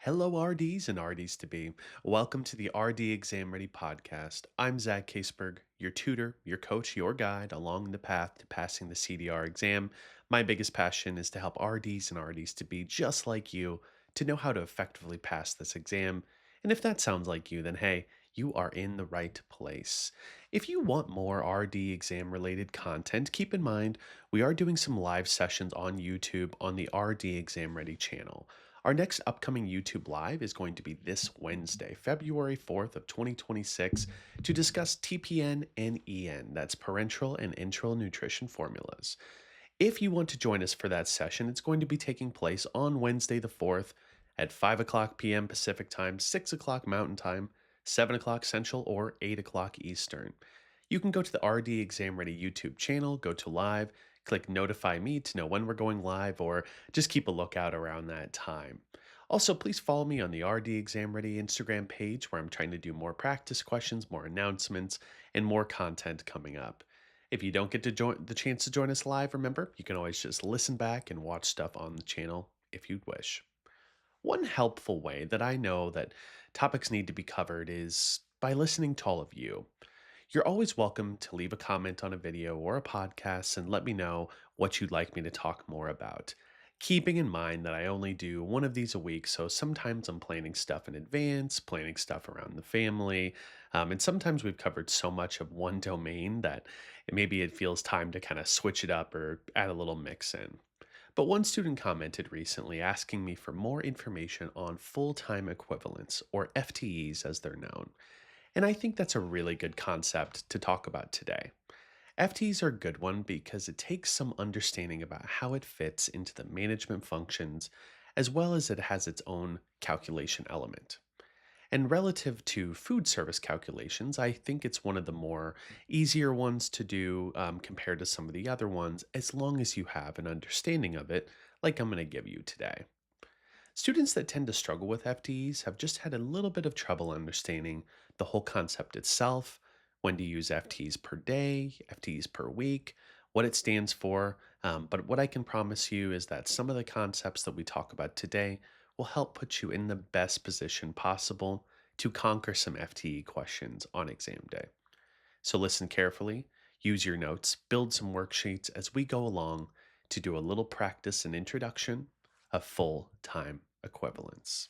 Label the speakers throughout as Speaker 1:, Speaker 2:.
Speaker 1: Hello, RDs and RDs to be. Welcome to the RD Exam Ready podcast. I'm Zach Caseberg, your tutor, your coach, your guide along the path to passing the CDR exam. My biggest passion is to help RDs and RDs to be just like you to know how to effectively pass this exam. And if that sounds like you, then hey, you are in the right place. If you want more RD exam related content, keep in mind we are doing some live sessions on YouTube on the RD Exam Ready channel. Our next upcoming YouTube Live is going to be this Wednesday, February 4th of 2026, to discuss TPN and EN, that's parenteral and enteral nutrition formulas. If you want to join us for that session, it's going to be taking place on Wednesday the 4th at 5 o'clock p.m. Pacific Time, 6 o'clock Mountain Time, 7 o'clock Central, or 8 o'clock Eastern. You can go to the RD Exam Ready YouTube channel, go to live, click notify me to know when we're going live, or just keep a lookout around that time. Also, please follow me on the RD Exam Ready Instagram page where I'm trying to do more practice questions, more announcements, and more content coming up. If you don't get to join the chance to join us live, remember, you can always just listen back and watch stuff on the channel if you'd wish. One helpful way that I know that topics need to be covered is by listening to all of you. You're always welcome to leave a comment on a video or a podcast and let me know what you'd like me to talk more about. Keeping in mind that I only do one of these a week, so sometimes I'm planning stuff in advance, planning stuff around the family, and sometimes we've covered so much of one domain that maybe it feels time to kind of switch it up or add a little mix in. But one student commented recently asking me for more information on full time equivalents, or FTEs as they're known. And I think that's a really good concept to talk about today. FTEs are a good one because it takes some understanding about how it fits into the management functions, as well as it has its own calculation element. And relative to food service calculations, I think it's one of the more easier ones to do compared to some of the other ones, as long as you have an understanding of it, like I'm going to give you today. Students that tend to struggle with FTEs have just had a little bit of trouble understanding the whole concept itself, when to use FTEs per day, FTEs per week, what it stands for. But what I can promise you is that some of the concepts that we talk about today will help put you in the best position possible to conquer some FTE questions on exam day. So listen carefully, use your notes, build some worksheets as we go along to do a little practice and introduction of full time equivalence.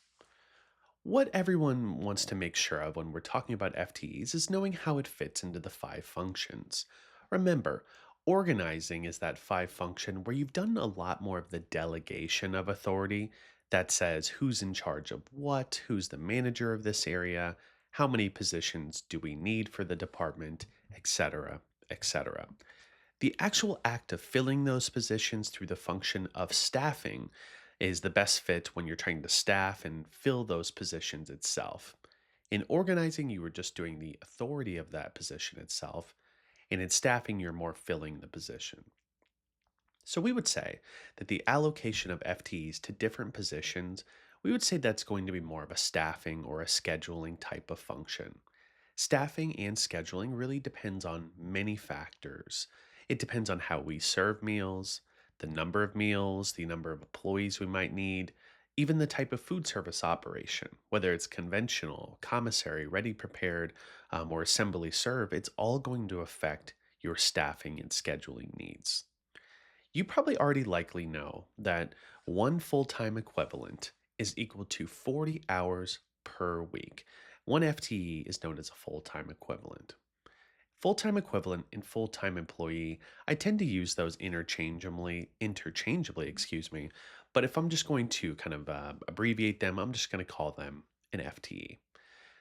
Speaker 1: What everyone wants to make sure of when we're talking about FTEs is knowing how it fits into the five functions. Remember, organizing is that five function where you've done a lot more of the delegation of authority that says who's in charge of what, who's the manager of this area, how many positions do we need for the department, etc., etc. The actual act of filling those positions through the function of staffing is the best fit when you're trying to staff and fill those positions itself. In organizing, you were just doing the authority of that position itself, and in staffing, you're more filling the position. So we would say that the allocation of FTEs to different positions, we would say that's going to be more of a staffing or a scheduling type of function. Staffing and scheduling really depends on many factors. It depends on how we serve meals, the number of employees we might need, even the type of food service operation, whether it's conventional, commissary, ready prepared, or assembly serve, it's all going to affect your staffing and scheduling needs. You probably already likely know that one full time equivalent is equal to 40 hours per week. One FTE is known as a full time equivalent. Full time equivalent and full time employee, I tend to use those interchangeably, excuse me. But if I'm just going to kind of abbreviate them, I'm just going to call them an FTE.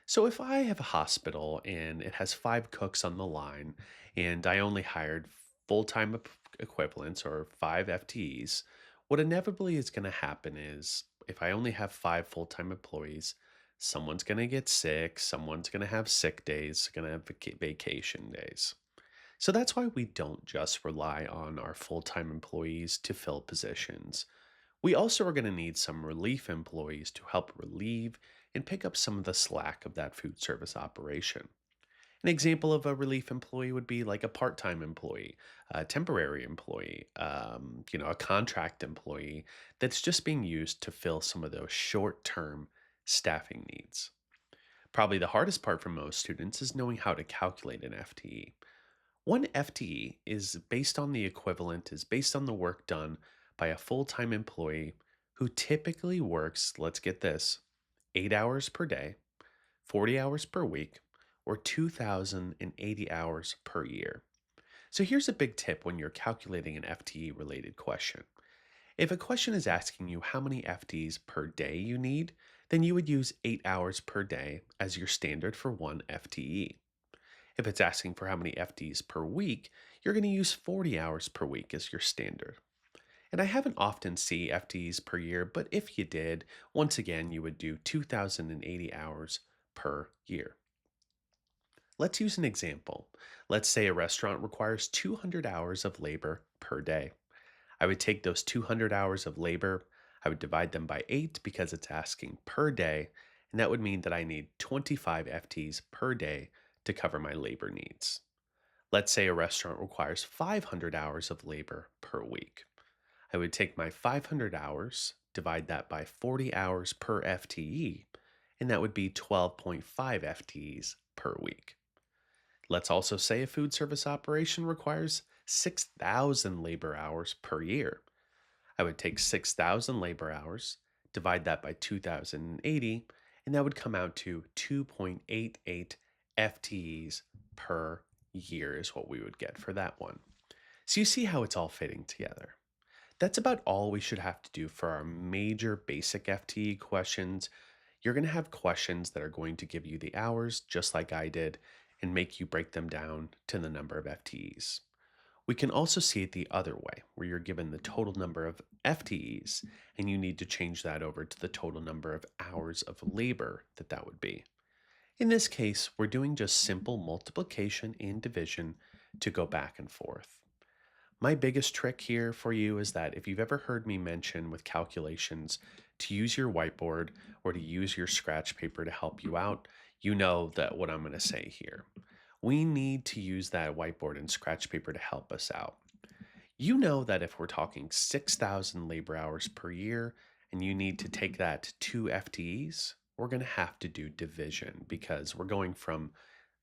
Speaker 1: So if I have a hospital and it has five cooks on the line and I only hired full-time equivalents or five FTEs, what inevitably is going to happen is if I only have five full-time employees, someone's going to get sick, someone's going to have sick days, going to have vacation days. So that's why we don't just rely on our full-time employees to fill positions. We also are going to need some relief employees to help relieve and pick up some of the slack of that food service operation. An example of a relief employee would be like a part-time employee, a temporary employee, a contract employee that's just being used to fill some of those short-term staffing needs. Probably the hardest part for most students is knowing how to calculate an FTE. One FTE is based on the work done by a full-time employee who typically works, let's get this, 8 hours per day, 40 hours per week, or 2,080 hours per year. So here's a big tip when you're calculating an FTE related question. If a question is asking you how many FTEs per day you need, then you would use 8 hours per day as your standard for one FTE. If it's asking for how many FTEs per week, you're going to use 40 hours per week as your standard. And I haven't often see FTEs per year, but if you did, once again, you would do 2,080 hours per year. Let's use an example. Let's say a restaurant requires 200 hours of labor per day. I would take those 200 hours of labor, I would divide them by 8 because it's asking per day, and that would mean that I need 25 FTEs per day to cover my labor needs. Let's say a restaurant requires 500 hours of labor per week. I would take my 500 hours, divide that by 40 hours per FTE, and that would be 12.5 FTEs per week. Let's also say a food service operation requires 6,000 labor hours per year. I would take 6,000 labor hours, divide that by 2,080, and that would come out to 2.88 FTEs per year, is what we would get for that one. So you see how it's all fitting together. That's about all we should have to do for our major basic FTE questions. You're going to have questions that are going to give you the hours, just like I did, and make you break them down to the number of FTEs. We can also see it the other way, where you're given the total number of FTEs, and you need to change that over to the total number of hours of labor that would be. In this case, we're doing just simple multiplication and division to go back and forth. My biggest trick here for you is that if you've ever heard me mention with calculations to use your whiteboard or to use your scratch paper to help you out, you know that what I'm going to say here. We need to use that whiteboard and scratch paper to help us out. You know that if we're talking 6,000 labor hours per year and you need to take that to 2 FTEs, we're going to have to do division because we're going from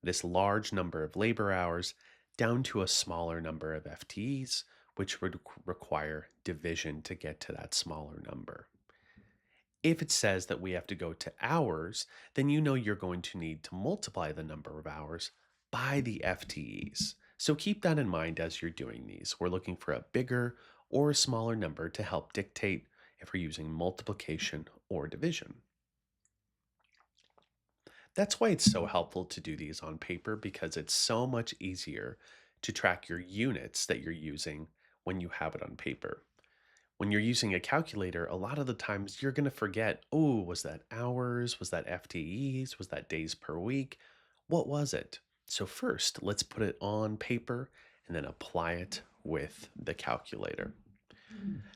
Speaker 1: this large number of labor hours down to a smaller number of FTEs, which would require division to get to that smaller number. If it says that we have to go to hours, then you know you're going to need to multiply the number of hours by the FTEs. So keep that in mind as you're doing these. We're looking for a bigger or a smaller number to help dictate if we're using multiplication or division. That's why it's so helpful to do these on paper because it's so much easier to track your units that you're using when you have it on paper. When you're using a calculator, a lot of the times you're going to forget, oh, was that hours? Was that FTEs? Was that days per week? What was it? So, first, let's put it on paper and then apply it with the calculator.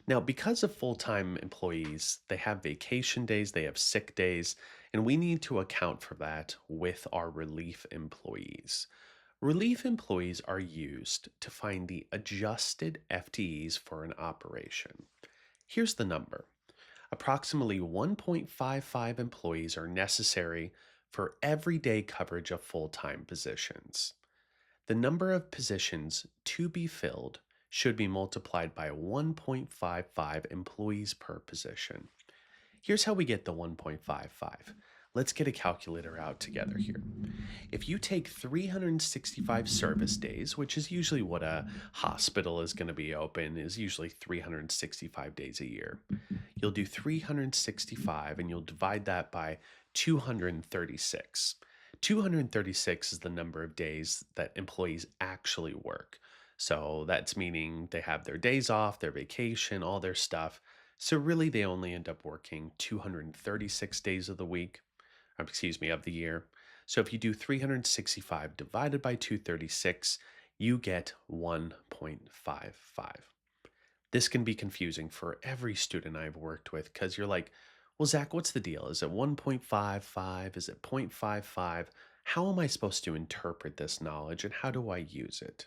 Speaker 1: Now, because of full time employees, they have vacation days, they have sick days, and we need to account for that with our relief employees. Relief employees are used to find the adjusted FTEs for an operation. Here's the number: approximately 1.55 employees are necessary for everyday coverage of full time positions. The number of positions to be filled should be multiplied by 1.55 employees per position. Here's how we get the 1.55. Let's get a calculator out together here. If you take 365 service days, which is usually what a hospital is going to be open, is usually 365 days a year. You'll do 365 and you'll divide that by 236. 236 is the number of days that employees actually work. So that's meaning they have their days off, their vacation, all their stuff. So really they only end up working 236 days of the week, of the year. So if you do 365 divided by 236, you get 1.55. This can be confusing for every student I've worked with because you're like, well, Zach, what's the deal? Is it 1.55? Is it 0.55? How am I supposed to interpret this knowledge and how do I use it?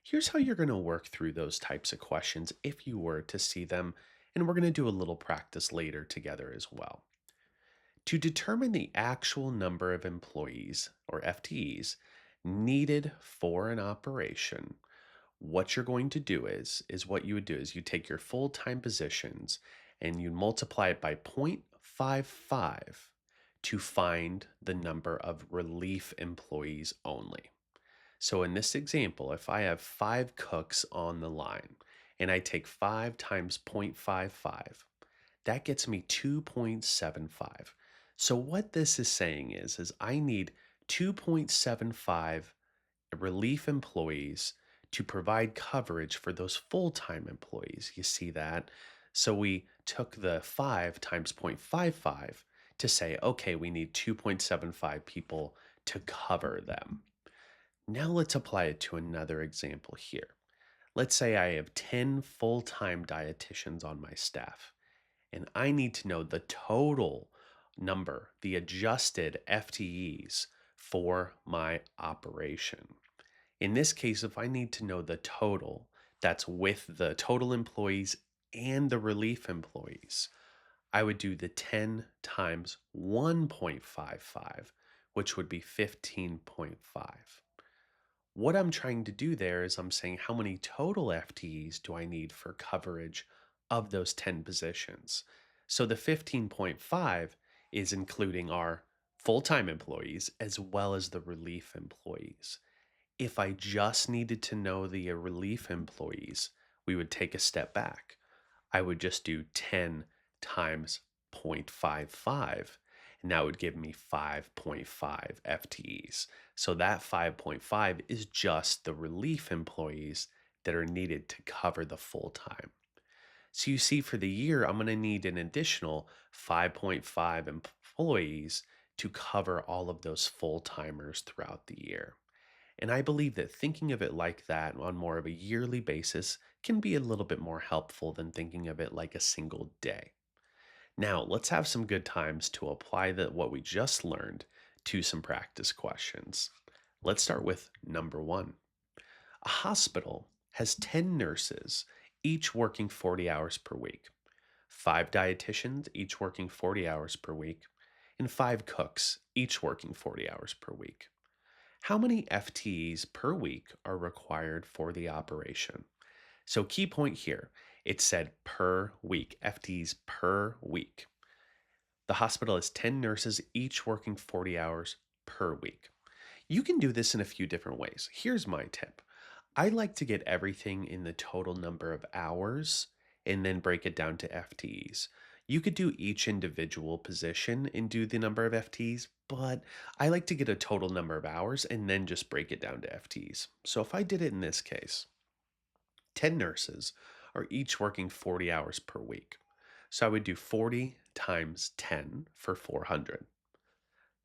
Speaker 1: Here's how you're going to work through those types of questions if you were to see them, and we're going to do a little practice later together as well. To determine the actual number of employees, or FTEs, needed for an operation, what you're going to do is what you would do is you take your full-time positions and you multiply it by 0.55 to find the number of relief employees only. So in this example, if I have 5 cooks on the line and I take 5 times 0.55, that gets me 2.75. So what this is saying is I need 2.75 relief employees to provide coverage for those full-time employees. You see that? So we took the 5 times 0.55 to say, okay, we need 2.75 people to cover them. Now let's apply it to another example here. Let's say I have 10 full-time dietitians on my staff, and I need to know the total number, the adjusted FTEs for my operation. In this case, if I need to know the total, that's with the total employees and the relief employees, I would do the 10 times 1.55, which would be 15.5. What I'm trying to do there is I'm saying how many total FTEs do I need for coverage of those 10 positions? So the 15.5 is including our full time employees as well as the relief employees. If I just needed to know the relief employees, we would take a step back. I would just do 10 times 0.55, and that would give me 5.5 FTEs. So that 5.5 is just the relief employees that are needed to cover the full time. So you see, for the year, I'm going to need an additional 5.5 employees to cover all of those full timers throughout the year. And I believe that thinking of it like that on more of a yearly basis can be a little bit more helpful than thinking of it like a single day. Now, let's have some good times to apply what we just learned to some practice questions. Let's start with number one. A hospital has 10 nurses, each working 40 hours per week, 5 dietitians, each working 40 hours per week, and 5 cooks, each working 40 hours per week. How many FTEs per week are required for the operation? So, key point here, it said per week, FTEs per week. The hospital has 10 nurses, each working 40 hours per week. You can do this in a few different ways. Here's my tip. I like to get everything in the total number of hours and then break it down to FTEs. You could do each individual position and do the number of FTEs, but I like to get a total number of hours and then just break it down to FTEs. So if I did it in this case, 10 nurses are each working 40 hours per week. So I would do 40 times 10 for 400.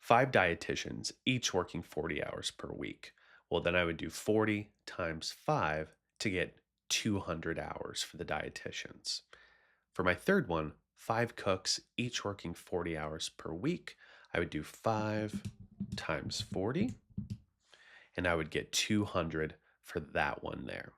Speaker 1: 5 dietitians, each working 40 hours per week. Well, then I would do 40 times 5 to get 200 hours for the dietitians. For my third one, 5 cooks, each working 40 hours per week. I would do 5 times 40, and I would get 200 for that one there.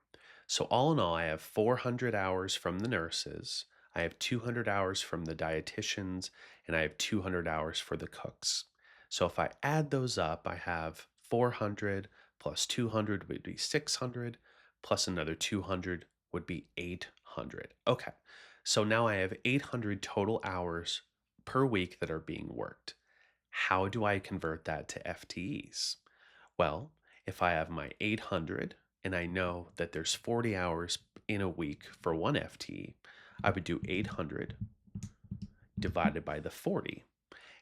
Speaker 1: So, all in all, I have 400 hours from the nurses, I have 200 hours from the dietitians, and I have 200 hours for the cooks. So, if I add those up, I have 400 plus 200 would be 600, plus another 200 would be 800. Okay, so now I have 800 total hours per week that are being worked. How do I convert that to FTEs? Well, if I have my 800 and I know that there's 40 hours in a week for one FTE, I would do 800 divided by the 40.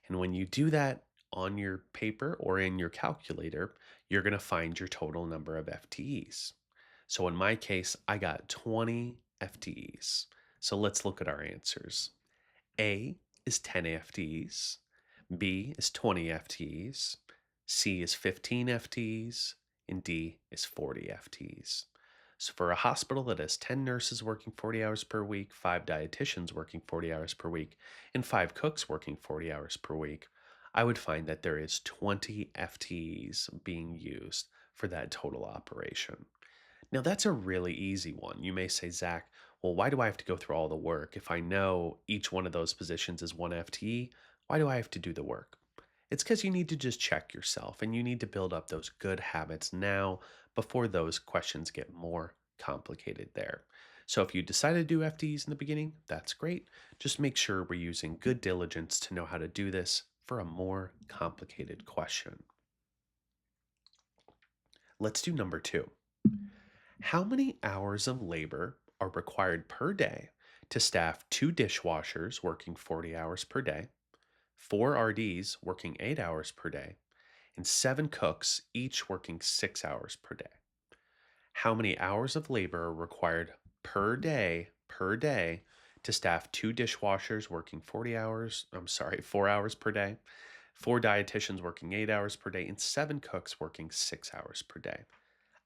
Speaker 1: And when you do that on your paper or in your calculator, you're going to find your total number of FTEs. So in my case, I got 20 FTEs. So let's look at our answers. A is 10 FTEs, B is 20 FTEs, C is 15 FTEs, and D is 40 FTEs. So for a hospital that has 10 nurses working 40 hours per week, 5 dietitians working 40 hours per week, and 5 cooks working 40 hours per week, I would find that there is 20 FTEs being used for that total operation. Now, that's a really easy one. You may say, Zach, well, why do I have to go through all the work? If I know each one of those positions is one FTE, Why do I have to do the work? It's because you need to just check yourself and you need to build up those good habits now before those questions get more complicated there. So if you decide to do FTEs in the beginning, that's great. Just make sure we're using good diligence to know how to do this for a more complicated question. Let's do number two. How many hours of labor are required per day to staff two dishwashers working 40 hours per day, four RDs working 8 hours per day, and seven cooks each working 6 hours per day? How many hours of labor are required per day to staff two dishwashers working 40 hours, 4 hours per day, four dietitians working 8 hours per day, and seven cooks working 6 hours per day?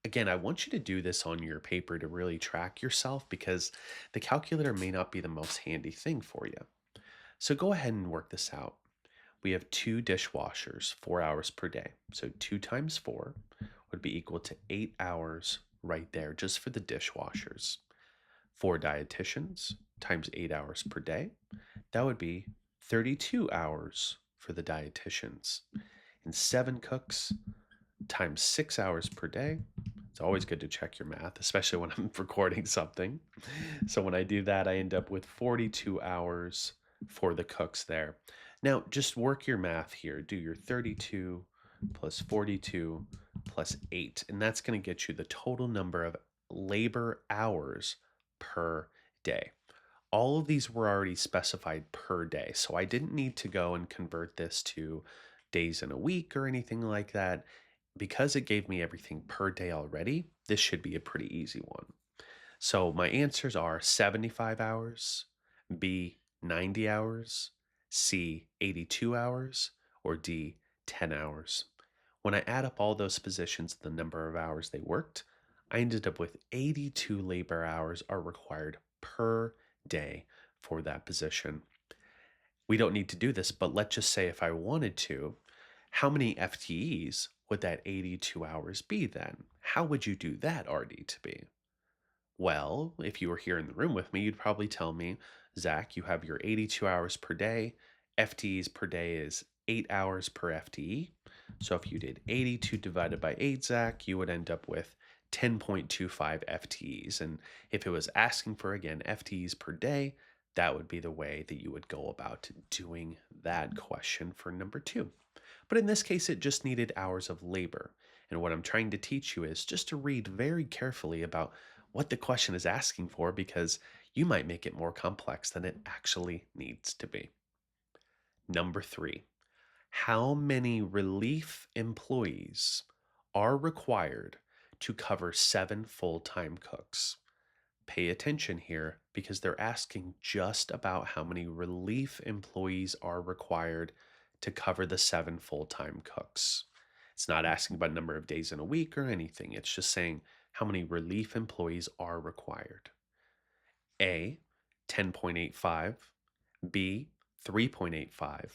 Speaker 1: Again, I want you to do this on your paper to really track yourself because the calculator may not be the most handy thing for you. So go ahead and work this out. We have two dishwashers, 4 hours per day. So 2 times 4 would be equal to 8 hours right there just for the dishwashers. Four dietitians times 8 hours per day, that would be 32 hours for the dietitians. And seven cooks times 6 hours per day. It's always good to check your math, especially when I'm recording something. So when I do that, I end up with 42 hours for the cooks there. Now, just work your math here. Do your 32 plus 42 plus 8, and that's going to get you the total number of labor hours per day. All of these were already specified per day, so I didn't need to go and convert this to days in a week or anything like that. Because it gave me everything per day already, this should be a pretty easy one. So my answers are 75 hours, B, 90 hours, C, 82 hours, or D, 10 hours. When I add up all those positions, the number of hours they worked, I ended up with 82 labor hours are required per day for that position. We don't need to do this, but let's just say if I wanted to, how many FTEs would that 82 hours be then? How would you do that, RD to be? Well, if you were here in the room with me, you'd probably tell me, Zach, you have your 82 hours per day. FTEs per day is 8 hours per FTE. So if you did 82 divided by 8, Zach, you would end up with 10.25 FTEs. And if it was asking for, again, FTEs per day, that would be the way that you would go about doing that question for number two. But in this case, it just needed hours of labor. And what I'm trying to teach you is just to read very carefully about what the question is asking for because you might make it more complex than it actually needs to be. Number three, how many relief employees are required to cover seven full time cooks? Pay attention here because they're asking just about how many relief employees are required to cover the seven full time cooks. It's not asking about number of days in a week or anything. It's just saying how many relief employees are required. A, 10.85, B, 3.85,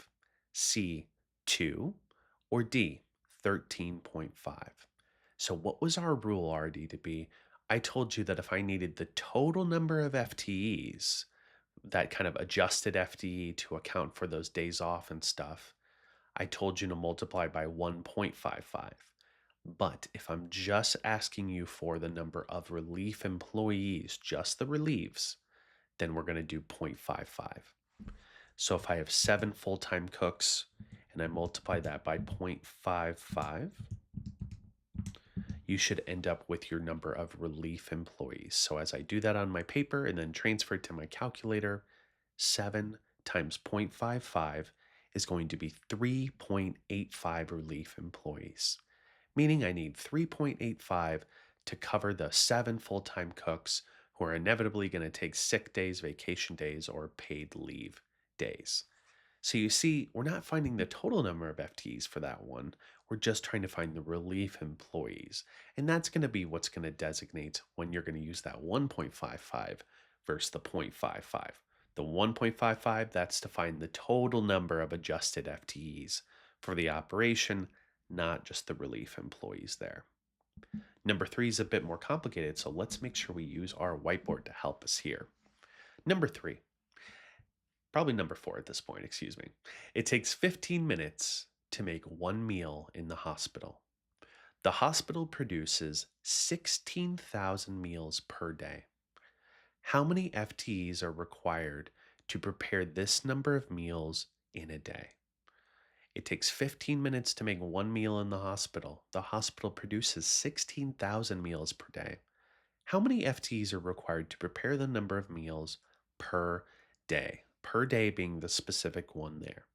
Speaker 1: C, 2, or D, 13.5. So, what was our rule, RD, to be? I told you that if I needed the total number of FTEs, that kind of adjusted FTE to account for those days off and stuff, I told you to multiply by 1.55. But if I'm just asking you for the number of relief employees, just the relieves, then we're going to do 0.55. So if I have seven full-time cooks and I multiply that by 0.55, you should end up with your number of relief employees. So as I do that on my paper and then transfer it to my calculator, 7 times 0.55 is going to be 3.85 relief employees, meaning I need 3.85 to cover the seven full-time cooks who are inevitably going to take sick days, vacation days, or paid leave days. So you see, we're not finding the total number of FTEs for that one. We're just trying to find the relief employees. And that's going to be what's going to designate when you're going to use that 1.55 versus the 0.55. The 1.55, that's to find the total number of adjusted FTEs for the operation, not just the relief employees there. Number three is a bit more complicated, so let's make sure we use our whiteboard to help us here. Number three, Probably number four at this point, excuse me. It takes 15 minutes to make one meal in the hospital. The hospital produces 16,000 meals per day. How many FTEs are required to prepare this number of meals in a day? It takes 15 minutes to make one meal in the hospital. The hospital produces 16,000 meals per day. How many FTEs are required to prepare the number of meals per day? Per day being the specific one there.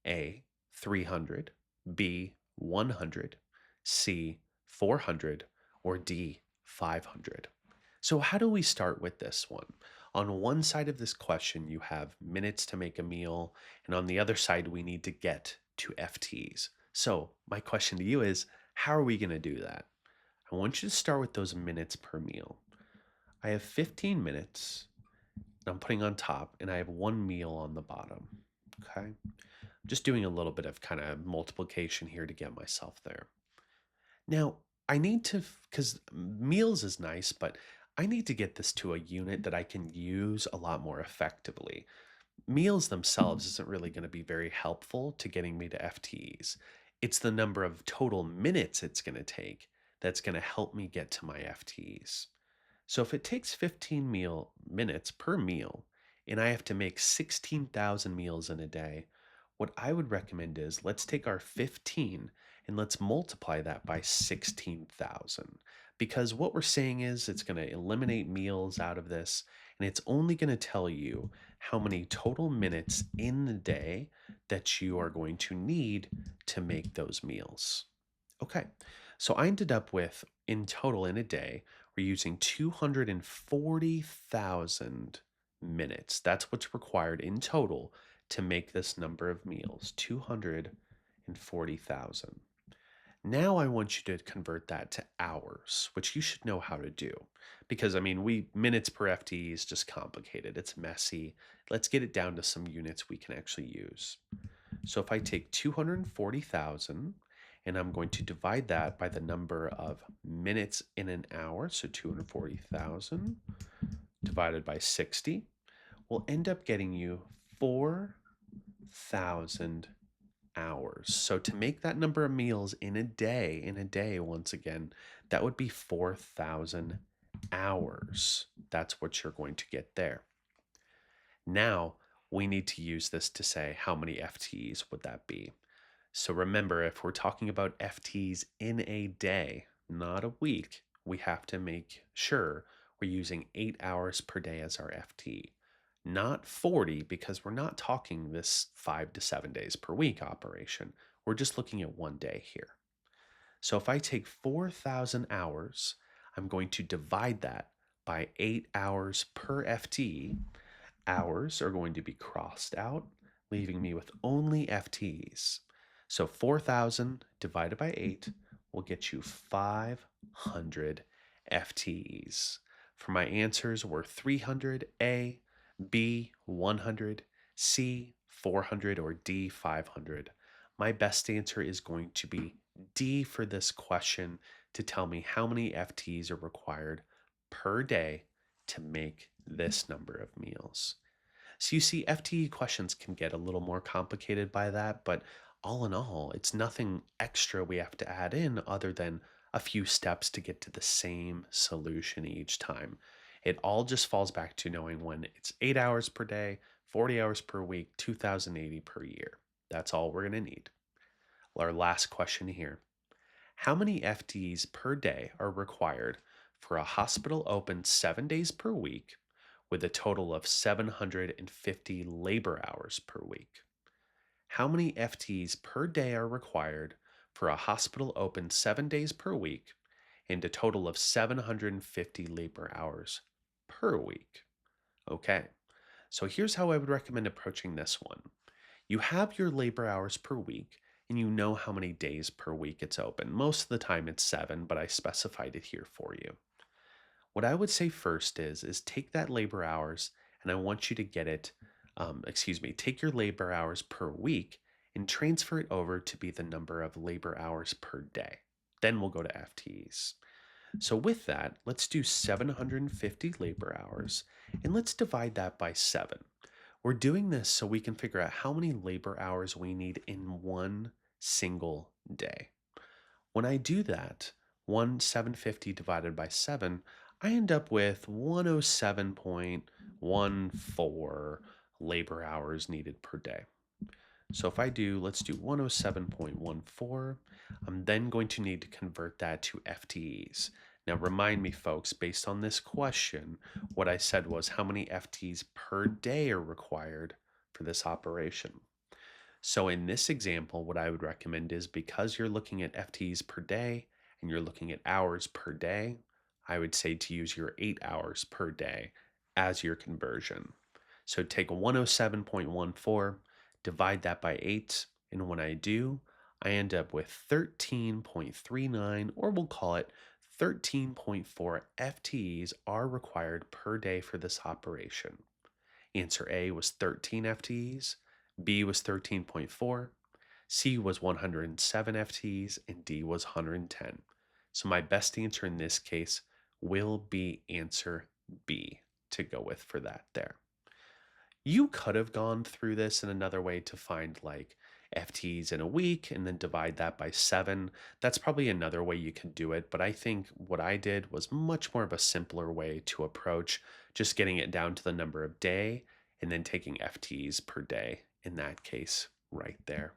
Speaker 1: A, 300, B, 100, C, 400, or D, 500. So, how do we start with this one? On one side of this question, you have minutes to make a meal, and on the other side, we need to get to FTs. So, my question to you is how are we going to do that? I want you to start with those minutes per meal. I have 15 minutes, and I'm putting on top, and I have one meal on the bottom. Okay. Just doing a little bit of kind of multiplication here to get myself there. Now, I need to, because meals is nice, but I need to get this to a unit that I can use a lot more effectively. Meals themselves isn't really going to be very helpful to getting me to FTEs. It's the number of total minutes it's going to take that's going to help me get to my FTEs. So if it takes 15 minutes per meal and I have to make 16,000 meals in a day, what I would recommend is let's take our 15 and let's multiply that by 16,000. Because what we're saying is it's going to eliminate meals out of this, and it's only going to tell you how many total minutes in the day that you are going to need to make those meals. Okay, so I ended up with in total in a day, we're using 240,000 minutes. That's what's required in total to make this number of meals 240,000. Now I want you to convert that to hours, which you should know how to do. Because I mean, we minutes per FTE is just complicated. It's messy. Let's get it down to some units we can actually use. So if I take 240,000 and I'm going to divide that by the number of minutes in an hour, so 240,000 divided by 60, will end up getting you 4,000 hours. So to make that number of meals in a day, once again, that would be 4,000 hours. That's what you're going to get there. Now we need to use this to say how many FTEs would that be. So remember, if we're talking about FTEs in a day, not a week, we have to make sure we're using 8 hours per day as our FTE. Not 40, because we're not talking this 5 to 7 days per week operation. We're just looking at one day here. So if I take 4,000 hours, I'm going to divide that by 8 hours per FTE. Hours are going to be crossed out, leaving me with only FTEs. So 4,000 divided by 8 will get you 500 FTEs. For my answers were 300 A, B 100, C 400, or D 500. My best answer is going to be D for this question to tell me how many FTEs are required per day to make this number of meals. So you see, FTE questions can get a little more complicated by that, but all in all, it's nothing extra we have to add in other than a few steps to get to the same solution each time. It all just falls back to knowing when it's 8 hours per day, 40 hours per week, 2,080 per year. That's all we're going to need. Our last question here. How many FTEs per day are required for a hospital open 7 days per week with a total of 750 labor hours per week? How many FTEs per day are required for a hospital open 7 days per week and a total of 750 labor hours per week? Okay, so here's how I would recommend approaching this one. You have your labor hours per week and you know how many days per week it's open. Most of the time it's 7, but I specified it here for you. What I would say first is take that labor hours and I want you to get it, take your labor hours per week and transfer it over to be the number of labor hours per day. Then we'll go to FTEs. So with that, let's do 750 labor hours and let's divide that by 7. We're doing this so we can figure out how many labor hours we need in one single day. When I do that, 750 divided by 7, I end up with 107.14 labor hours needed per day. So if I do, let's do 107.14, I'm then going to need to convert that to FTEs. Now, remind me, folks, based on this question, what I said was how many FTEs per day are required for this operation. So in this example, what I would recommend is because you're looking at FTEs per day and you're looking at hours per day, I would say to use your 8 hours per day as your conversion. So take 107.14, divide that by 8, and when I do, I end up with 13.39, or we'll call it 13.4 FTEs are required per day for this operation. Answer A was 13 FTEs, B was 13.4, C was 107 FTEs, and D was 110. So my best answer in this case will be answer B to go with for that there. You could have gone through this in another way to find like FTs in a week and then divide that by 7. That's probably another way you can do it, but I think what I did was much more of a simpler way to approach just getting it down to the number of day and then taking FTs per day in that case right there.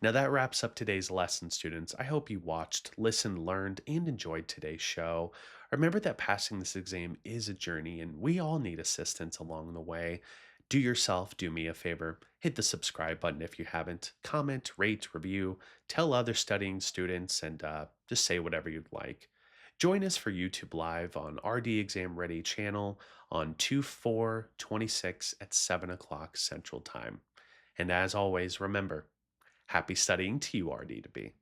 Speaker 1: Now, that wraps up today's lesson, students. I hope you watched, listened, learned, and enjoyed today's show. Remember that passing this exam is a journey, and we all need assistance along the way. Do me a favor, hit the subscribe button if you haven't, comment, rate, review, tell other studying students, and just say whatever you'd like. Join us for YouTube Live on RD Exam Ready channel on 2/4/26 at 7 o'clock Central Time. And as always, remember, happy studying to you, RD to be.